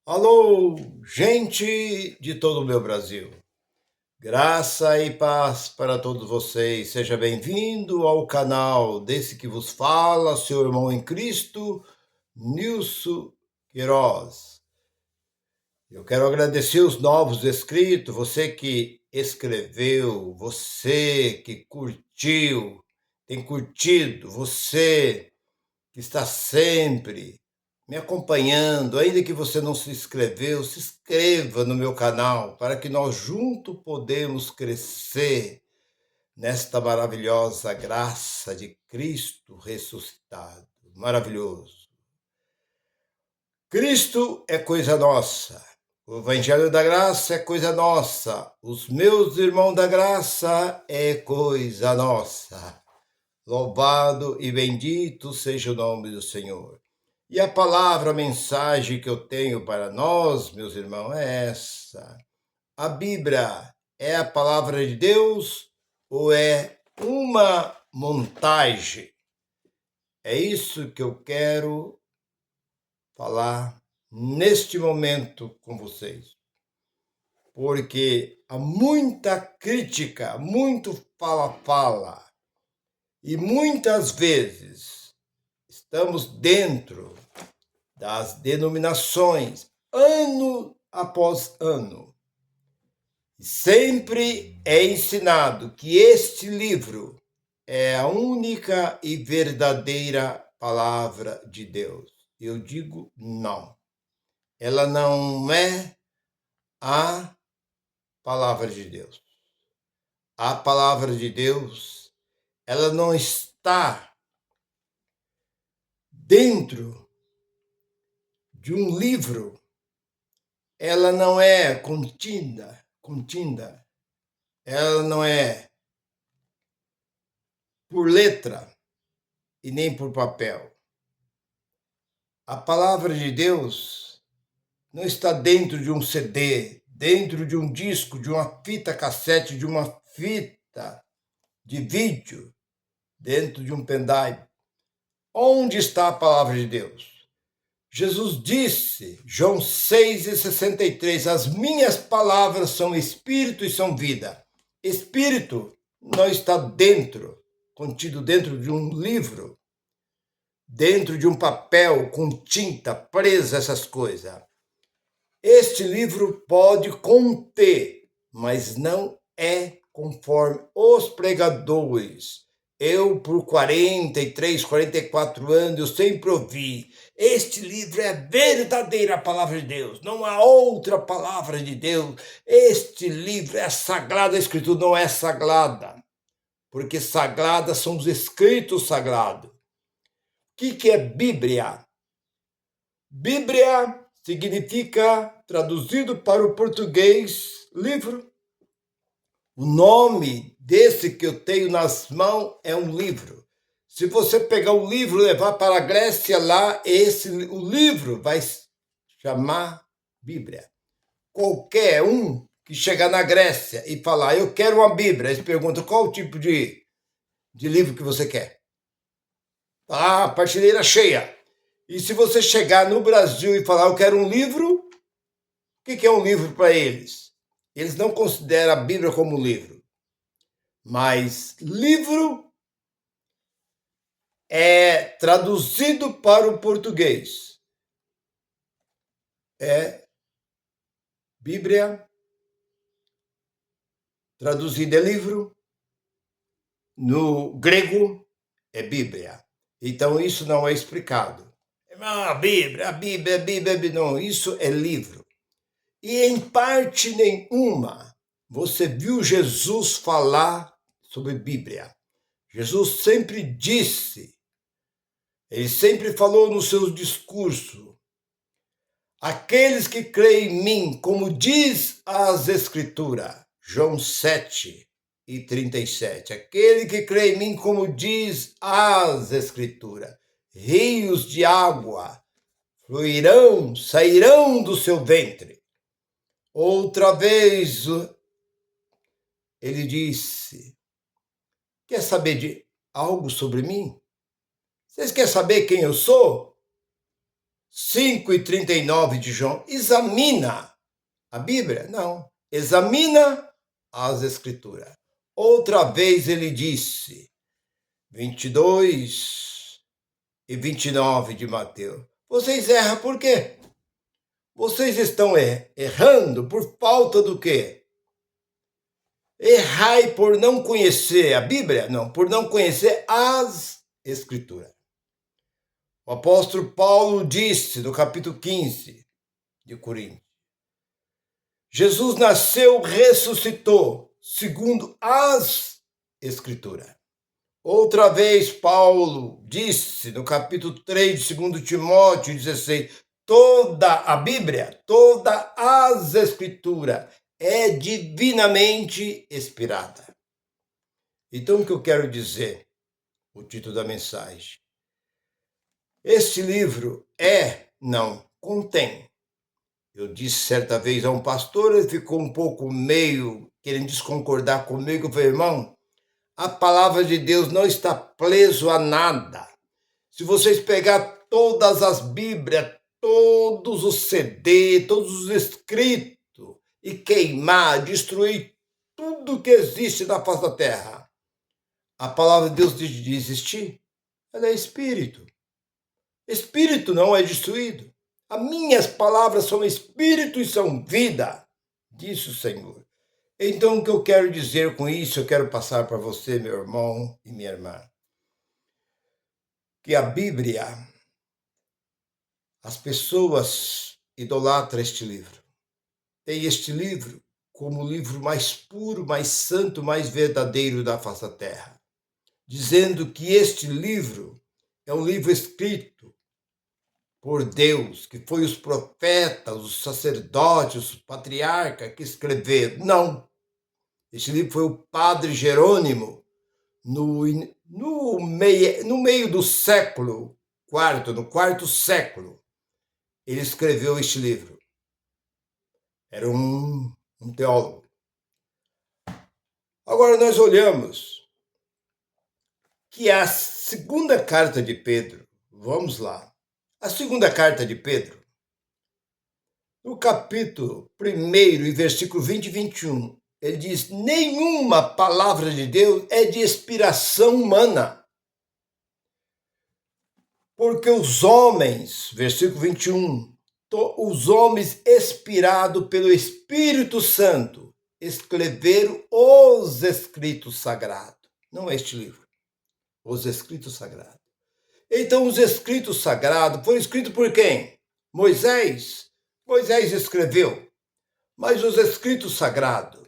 Alô, gente de todo o meu Brasil. Graça e paz para todos vocês. Seja bem-vindo ao canal desse que vos fala, seu irmão em Cristo, Nilson Queiroz. Eu quero agradecer os novos inscritos, você que escreveu, você que curtiu, tem curtido, você que está sempre me acompanhando, ainda que você não se inscreveu, se inscreva no meu canal para que nós juntos podemos crescer nesta maravilhosa graça de Cristo ressuscitado. Maravilhoso. Cristo é coisa nossa. O Evangelho da Graça é coisa nossa. Os meus irmãos da graça é coisa nossa. Louvado e bendito seja o nome do Senhor. E a palavra, a mensagem que eu tenho para nós, meus irmãos, é essa. A Bíblia é a palavra de Deus ou é uma montagem? É isso que eu quero falar neste momento com vocês. Porque há muita crítica, muito fala-fala. E muitas vezes estamos dentro das denominações, ano após ano. E sempre é ensinado que este livro é a única e verdadeira palavra de Deus. Eu digo não. Ela não é a palavra de Deus. A palavra de Deus, ela não está dentro de um livro, ela não é contida, ela não é por letra e nem por papel. A palavra de Deus não está dentro de um CD, dentro de um disco, de uma fita cassete, de uma fita de vídeo, dentro de um pendrive. Onde está a palavra de Deus? Jesus disse, João 6,63, as minhas palavras são espírito e são vida. Espírito não está dentro, contido dentro de um livro, dentro de um papel com tinta presa, essas coisas. Este livro pode conter, mas não é conforme os pregadores. Eu, por 43, 44 anos, eu sempre ouvi, este livro é a verdadeira palavra de Deus, não há outra palavra de Deus. Este livro é sagrado, a Escritura não é sagrada, porque sagrada são os escritos sagrados. O que é Bíblia? Bíblia significa, traduzido para o português, livro. O nome desse que eu tenho nas mãos é um livro. Se você pegar o livro e levar para a Grécia, lá, o livro vai chamar Bíblia. Qualquer um que chegar na Grécia e falar, eu quero uma Bíblia, eles perguntam qual tipo de livro que você quer. Ah, prateleira cheia. E se você chegar no Brasil e falar, eu quero um livro, o que é um livro para eles? Eles não consideram a Bíblia como livro. Mas livro é traduzido para o português. É Bíblia, traduzido é livro. No grego é Bíblia. Então isso não é explicado. A Bíblia, não, isso é livro. E em parte nenhuma você viu Jesus falar sobre Bíblia. Jesus sempre disse, ele sempre falou nos seus discursos, aqueles que creem em mim, como diz as Escrituras, João 7:37, aquele que crê em mim, como diz as Escrituras, rios de água fluirão, sairão do seu ventre. Outra vez, ele disse, quer saber de algo sobre mim? Vocês querem saber quem eu sou? 5:39 de João. Examina a Bíblia? Não. Examina as Escrituras. Outra vez ele disse, 22:29 de Mateus. Vocês erram por quê? Vocês estão errando por falta do quê? Errai por não conhecer a Bíblia? Não, por não conhecer as Escrituras. O apóstolo Paulo disse no capítulo 15 de Coríntios: Jesus nasceu, ressuscitou, segundo as Escrituras. Outra vez, Paulo disse no capítulo 3 de 2 Timóteo 16: toda a Bíblia, todas as Escrituras é divinamente inspirada. Então, o que eu quero dizer? O título da mensagem. Este livro não, contém. Eu disse certa vez a um pastor, ele ficou um pouco meio querendo desconcordar comigo. Eu falei, irmão, a palavra de Deus não está preso a nada. Se vocês pegar todas as Bíblias, todos os CD, todos os escritos, e queimar, destruir tudo que existe na face da terra, a palavra de Deus de existir, ela é espírito. Espírito não é destruído. As minhas palavras são espírito e são vida, disse o Senhor. Então, o que eu quero dizer com isso, eu quero passar para você, meu irmão e minha irmã, que a Bíblia, as pessoas idolatram este livro. Tem este livro como o livro mais puro, mais santo, mais verdadeiro da face da terra, dizendo que este livro é um livro escrito por Deus, que foi os profetas, os sacerdotes, os patriarcas que escreveram. Não. Este livro foi o padre Jerônimo, no meio do século IV, no quarto século, ele escreveu este livro. Era um teólogo. Agora nós olhamos que a segunda carta de Pedro, vamos lá, a segunda carta de Pedro, no capítulo 1 e versículo 20 e 21, ele diz, nenhuma palavra de Deus é de inspiração humana. Porque os homens, versículo 21, os homens inspirados pelo Espírito Santo escreveram os escritos sagrados. Não é este livro. Os escritos sagrados. Então, os escritos sagrados foram escritos por quem? Moisés. Moisés escreveu. Mas os escritos sagrados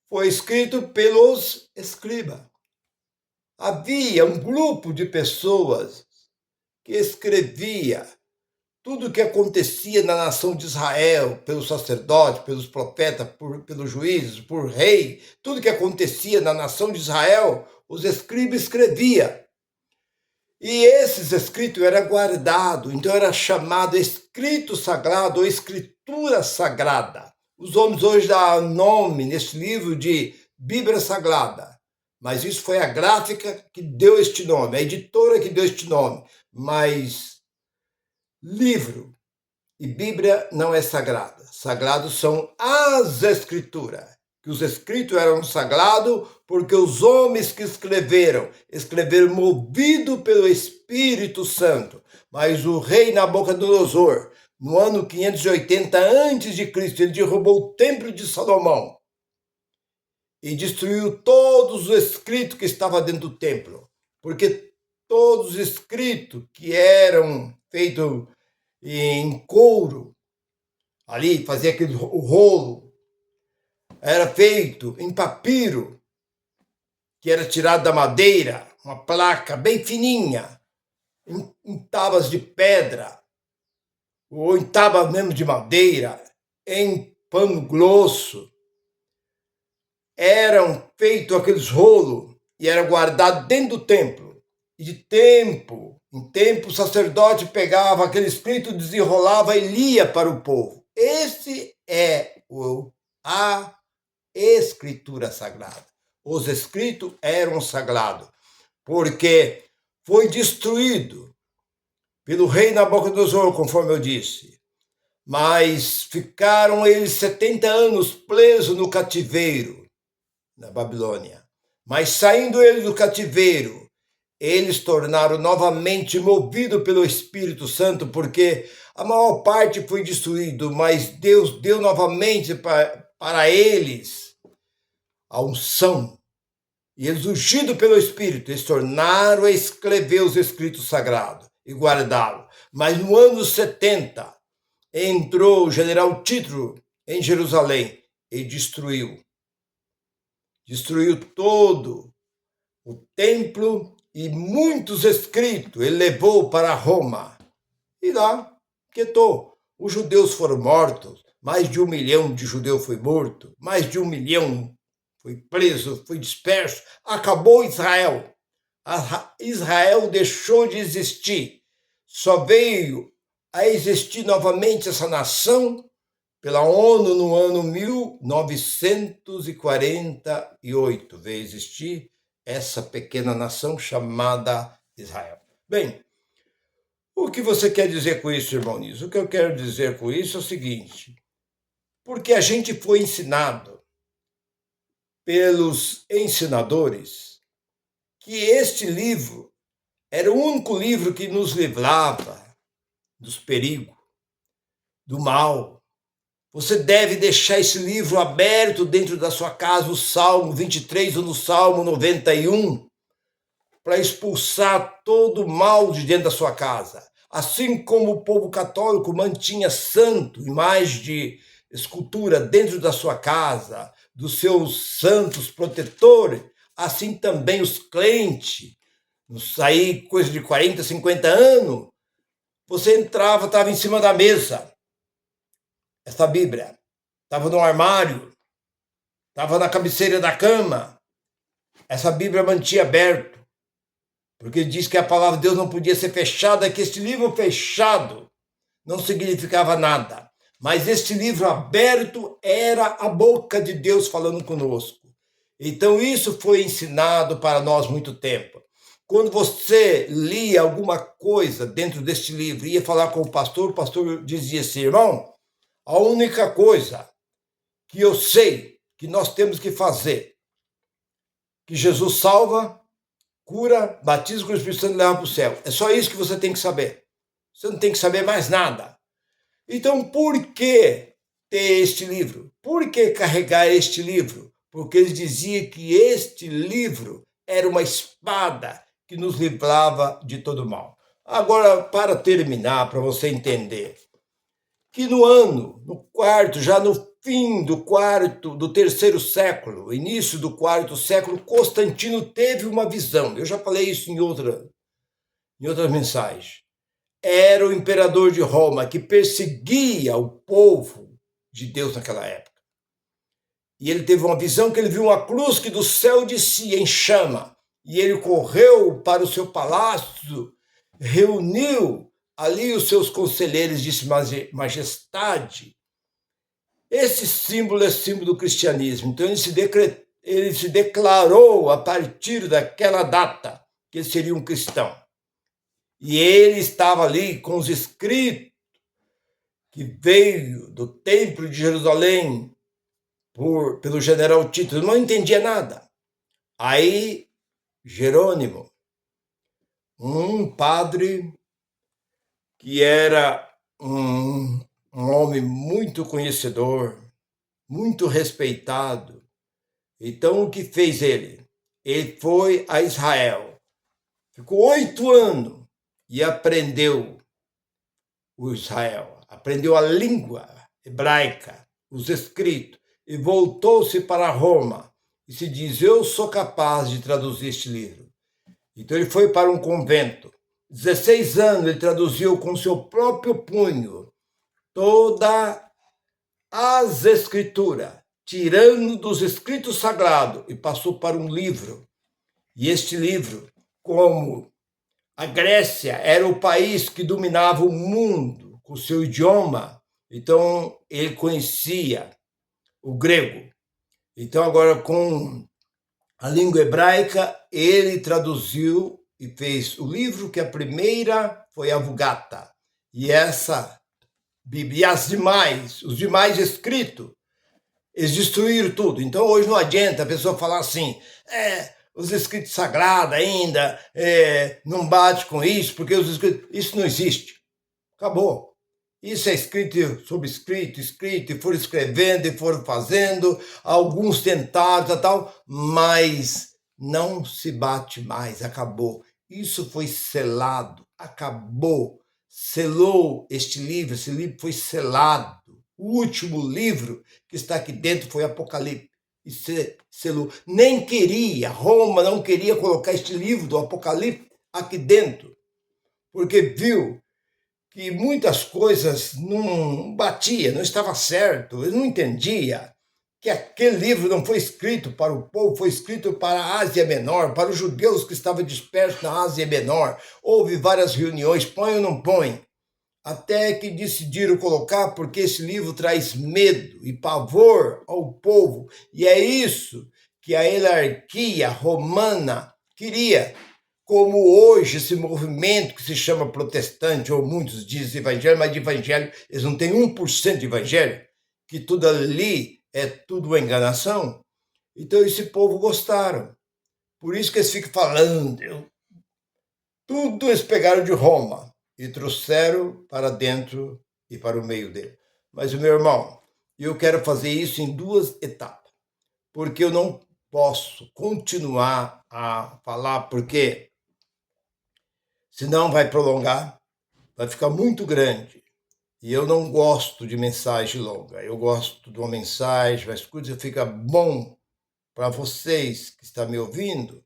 foi escrito pelos escribas. Havia um grupo de pessoas que escrevia tudo o que acontecia na nação de Israel, pelos sacerdotes, pelos profetas, pelos juízes, por rei, tudo que acontecia na nação de Israel, os escribas escreviam. E esses escritos eram guardados, então era chamado escrito sagrado ou escritura sagrada. Os homens hoje dão nome nesse livro de Bíblia Sagrada, mas isso foi a gráfica que deu este nome, a editora que deu este nome, mas livro e Bíblia não é sagrada. Sagrados são as Escrituras. Que os escritos eram sagrados porque os homens que escreveram movido pelo Espírito Santo. Mas o rei Nabucodonosor, no ano 580 a.C., ele derrubou o templo de Salomão e destruiu todos os escritos que estavam dentro do templo. Porque todos os escritos que eram feitos em couro, ali fazia aquele rolo, era feito em papiro, que era tirado da madeira, uma placa bem fininha, em tábuas de pedra, ou em tábuas mesmo de madeira, em pano grosso. Eram feitos aqueles rolos e era guardado dentro do templo. E de tempo em tempo, o sacerdote pegava aquele escrito, desenrolava e lia para o povo. Esse é a Escritura Sagrada. Os escritos eram sagrados, porque foi destruído pelo rei Nabucodonosor, conforme eu disse. Mas ficaram eles 70 anos presos no cativeiro, na Babilônia. Mas saindo eles do cativeiro, eles tornaram novamente movidos pelo Espírito Santo, porque a maior parte foi destruído, mas Deus deu novamente para eles a unção. E eles, ungidos pelo Espírito, eles tornaram a escrever os escritos sagrados e guardá-los. Mas no ano 70, entrou o general Tito em Jerusalém e destruiu todo o templo e muitos escritos ele levou para Roma. E lá quietou. Os judeus foram mortos, mais de 1 milhão de judeus foi morto, mais de 1 milhão foi preso, foi disperso. Acabou Israel. Israel deixou de existir. Só veio a existir novamente essa nação pela ONU no ano 1948. Veio existir essa pequena nação chamada Israel. Bem, o que você quer dizer com isso, irmão Niso? O que eu quero dizer com isso é o seguinte: porque a gente foi ensinado pelos ensinadores que este livro era o único livro que nos livrava dos perigos, do mal. Você deve deixar esse livro aberto dentro da sua casa, o Salmo 23 ou no Salmo 91, para expulsar todo o mal de dentro da sua casa. Assim como o povo católico mantinha santo, imagem de escultura dentro da sua casa, dos seus santos protetores, assim também os crentes, aí coisa de 40, 50 anos, você entrava, estava em cima da mesa, essa Bíblia, estava no armário, estava na cabeceira da cama, essa Bíblia mantinha aberto, porque diz que a palavra de Deus não podia ser fechada, que este livro fechado não significava nada. Mas este livro aberto era a boca de Deus falando conosco. Então isso foi ensinado para nós muito tempo. Quando você lia alguma coisa dentro deste livro, ia falar com o pastor dizia assim: irmão, a única coisa que eu sei que nós temos que fazer, que Jesus salva, cura, batiza com o Espírito Santo e leva para o céu. É só isso que você tem que saber. Você não tem que saber mais nada. Então, por que ter este livro? Por que carregar este livro? Porque eles diziam que este livro era uma espada que nos livrava de todo mal. Agora, para terminar, para você entender, que no quarto, já no fim do terceiro século, início do quarto século, Constantino teve uma visão. Eu já falei isso em outras mensagens. Era o imperador de Roma que perseguia o povo de Deus naquela época. E ele teve uma visão que ele viu uma cruz que do céu descia em chama. E ele correu para o seu palácio, reuniu ali os seus conselheiros, disse: majestade, esse símbolo é símbolo do cristianismo. Então ele se declarou a partir daquela data que ele seria um cristão. E ele estava ali com os escritos que veio do templo de Jerusalém pelo general Tito. Ele não entendia nada. Aí Jerônimo, um padre que era um homem muito conhecedor, muito respeitado. Então, o que fez ele? Ele foi a Israel, ficou 8 anos e aprendeu o Israel, aprendeu a língua hebraica, os escritos, e voltou-se para Roma e se diz: eu sou capaz de traduzir este livro. Então ele foi para um convento. 16 anos ele traduziu com seu próprio punho todas as escrituras, tirando dos escritos sagrados, e passou para um livro. E este livro, como a Grécia era o país que dominava o mundo com seu idioma, então ele conhecia o grego. Então agora com a língua hebraica ele traduziu e fez o livro, que a primeira foi a Vulgata. E essa Bíblia, e as demais, os demais escritos, eles destruíram tudo. Então hoje não adianta a pessoa falar assim, os escritos sagrados ainda, não bate com isso, porque os escritos... Isso não existe. Acabou. Isso é escrito sobre escrito, e foram escrevendo e foram fazendo, alguns tentaram, tal, mas não se bate mais, acabou. Isso foi selado, acabou, selou este livro, esse livro foi selado. O último livro que está aqui dentro foi Apocalipse. E selou. Nem queria, Roma não queria colocar este livro do Apocalipse aqui dentro, porque viu que muitas coisas não batia, não estava certo, eu não entendia que aquele livro não foi escrito para o povo, foi escrito para a Ásia Menor, para os judeus que estavam dispersos na Ásia Menor. Houve várias reuniões, põe ou não põe, até que decidiram colocar, porque esse livro traz medo e pavor ao povo, e é isso que a hierarquia romana queria. Como hoje esse movimento que se chama protestante, ou muitos dizem evangelho, mas de evangelho eles não têm 1% de evangelho, que tudo ali é tudo uma enganação. Então esse povo gostaram. Por isso que eles ficam falando, tudo eles pegaram de Roma e trouxeram para dentro e para o meio dele. Mas, meu irmão, eu quero fazer isso em 2 etapas, porque eu não posso continuar a falar, porque senão vai prolongar, vai ficar muito grande. E eu não gosto de mensagem longa. Eu gosto de uma mensagem, mas coisa fica bom para vocês que estão me ouvindo,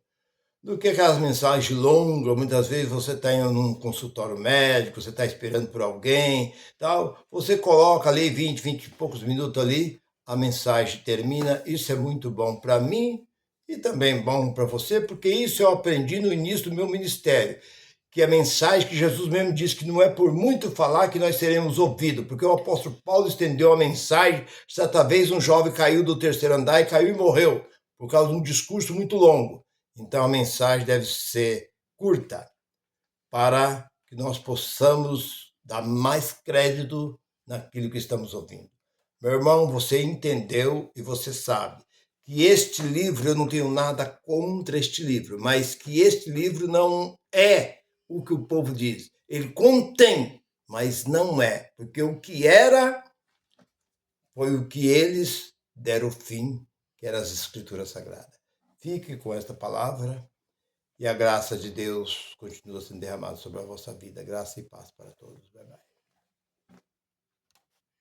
do que aquelas mensagens longas. Muitas vezes você está em um consultório médico, você está esperando por alguém, tal. Você coloca ali 20 e poucos minutos ali, a mensagem termina. Isso é muito bom para mim e também bom para você, porque isso eu aprendi no início do meu ministério, que a mensagem que Jesus mesmo disse que não é por muito falar que nós seremos ouvidos, porque o apóstolo Paulo estendeu a mensagem. Certa vez um jovem caiu do 3º andar e caiu e morreu, por causa de um discurso muito longo. Então a mensagem deve ser curta, para que nós possamos dar mais crédito naquilo que estamos ouvindo. Meu irmão, você entendeu e você sabe que este livro, eu não tenho nada contra este livro, mas que este livro não é o que o povo diz. Ele contém, mas não é, porque o que era foi o que eles deram fim, que eram as Escrituras Sagradas. Fique com esta palavra e a graça de Deus continua sendo derramada sobre a vossa vida. Graça e paz para todos. Bye, bye.